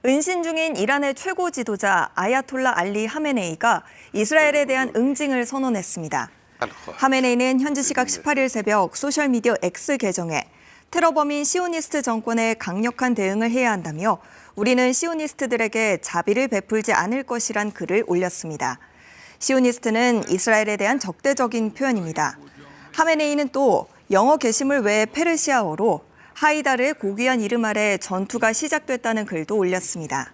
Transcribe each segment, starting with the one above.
은신 중인 이란의 최고 지도자 아야톨라 알리 하메네이가 이스라엘에 대한 응징을 선언했습니다. 하메네이는 현지 시각 18일 새벽 소셜미디어 X 계정에 테러범인 시오니스트 정권에 강력한 대응을 해야 한다며 우리는 시오니스트들에게 자비를 베풀지 않을 것이란 글을 올렸습니다. 시오니스트는 이스라엘에 대한 적대적인 표현입니다. 하메네이는 또 영어 게시물 외에 페르시아어로 하이다르의 고귀한 이름 아래 전투가 시작됐다는 글도 올렸습니다.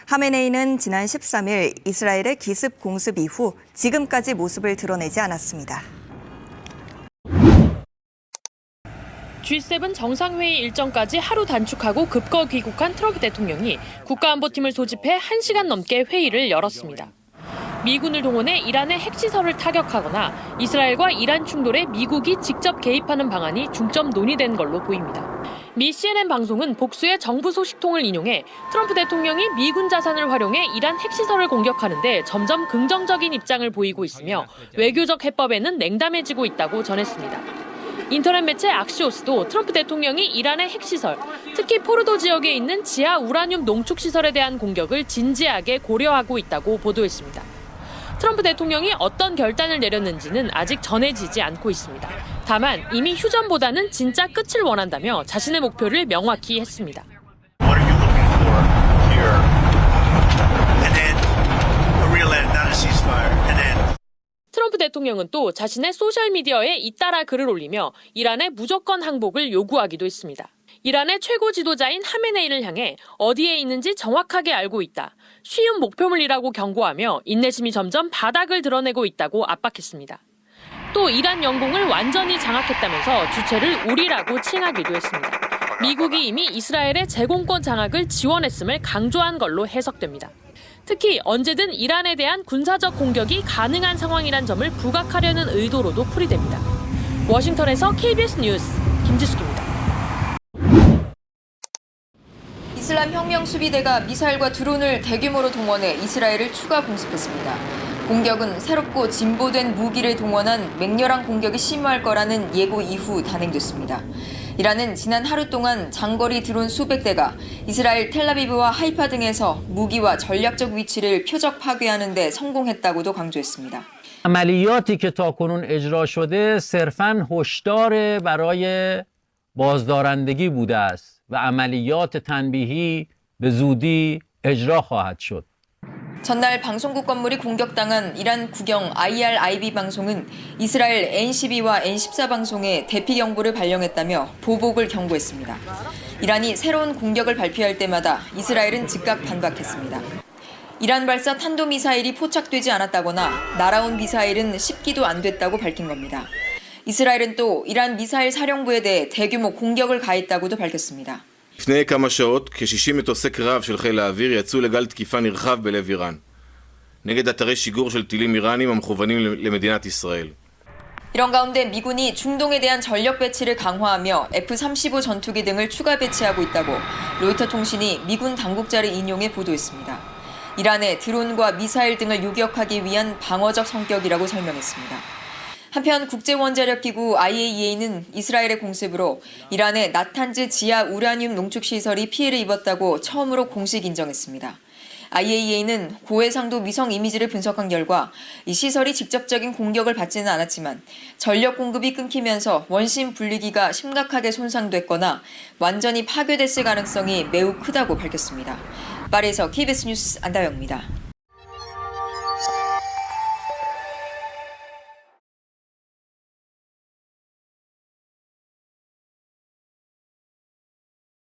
하메네이는 지난 13일 이스라엘의 기습 공습 이후 지금까지 모습을 드러내지 않았습니다. G7 정상회의 일정까지 하루 단축하고 급거 귀국한 트럼프 대통령이 국가안보팀을 소집해 1시간 넘게 회의를 열었습니다. 미군을 동원해 이란의 핵시설을 타격하거나 이스라엘과 이란 충돌에 미국이 직접 개입하는 방안이 중점 논의된 걸로 보입니다. 미 CNN 방송은 복수의 정부 소식통을 인용해 트럼프 대통령이 미군 자산을 활용해 이란 핵시설을 공격하는데 점점 긍정적인 입장을 보이고 있으며 외교적 해법에는 냉담해지고 있다고 전했습니다. 인터넷 매체 악시오스도 트럼프 대통령이 이란의 핵시설, 특히 포르도 지역에 있는 지하 우라늄 농축시설에 대한 공격을 진지하게 고려하고 있다고 보도했습니다. 트럼프 대통령이 어떤 결단을 내렸는지는 아직 전해지지 않고 있습니다. 다만 이미 휴전보다는 진짜 끝을 원한다며 자신의 목표를 명확히 했습니다. What are you looking for here? And then a real end, not a ceasefire. And then 트럼프 대통령은 또 자신의 소셜미디어에 잇따라 글을 올리며 이란의 무조건 항복을 요구하기도 했습니다. 이란의 최고 지도자인 하메네이를 향해 어디에 있는지 정확하게 알고 있다. 쉬운 목표물이라고 경고하며 인내심이 점점 바닥을 드러내고 있다고 압박했습니다. 또 이란 영공을 완전히 장악했다면서 주체를 우리라고 칭하기도 했습니다. 미국이 이미 이스라엘의 제공권 장악을 지원했음을 강조한 걸로 해석됩니다. 특히 언제든 이란에 대한 군사적 공격이 가능한 상황이란 점을 부각하려는 의도로도 풀이됩니다. 워싱턴에서 KBS 뉴스 김지숙입니다. 이슬람 혁명 수비대가 미사일과 드론을 대규모로 동원해 이스라엘을 추가 공습했습니다. 공격은 새롭고 진보된 무기를 동원한 맹렬한 공격이 심화할 거라는 예고 이후 단행됐습니다. 이란은 지난 하루 동안 장거리 드론 수백 대가 이스라엘 텔아비브와 하이파 등에서 무기와 전략적 위치를 표적 파괴하는 데 성공했다고도 강조했습니다. عملیاتی که تاکنون اجرا شده صرفاً هشدار برای بازدارندگی بوده است و عملیات تنبیهی به زودی اجرا خواهد شد. 전날 방송국 건물이 공격당한 이란 국영 IRIB 방송은 이스라엘 N12와 N14 방송에 대피 경보를 발령했다며 보복을 경고했습니다. 이란이 새로운 공격을 발표할 때마다 이스라엘은 즉각 반박했습니다. 이란 발사 탄도미사일이 포착되지 않았다거나 날아온 미사일은 10기도 안 됐다고 밝힌 겁니다. 이스라엘은 또 이란 미사일 사령부에 대해 대규모 공격을 가했다고도 밝혔습니다. לפני כמה שעות, כ-60 מטוסי קרב של חיל האוויר יצאו לגל תקיפה נרחב בלב איראן, נגד אתרי שיגור של טילים איראנים המכוונים למדינת ישראל. 이런 가운데 미군이 중동에 대한 전력 배치를 강화하며 F-35 전투기 등을 추가 배치하고 있다고 로이터 통신이 미군 당국자를 인용해 보도했습니다. 이란의 드론과 미사일 등을 요격하기 위한 방어적 성격이라고 설명했습니다. 한편 국제원자력기구 IAEA는 이스라엘의 공습으로 이란의 나탄즈 지하 우라늄 농축시설이 피해를 입었다고 처음으로 공식 인정했습니다. IAEA는 고해상도 위성 이미지를 분석한 결과 이 시설이 직접적인 공격을 받지는 않았지만 전력 공급이 끊기면서 원심 분리기가 심각하게 손상됐거나 완전히 파괴됐을 가능성이 매우 크다고 밝혔습니다. 파리에서 KBS 뉴스 안다영입니다.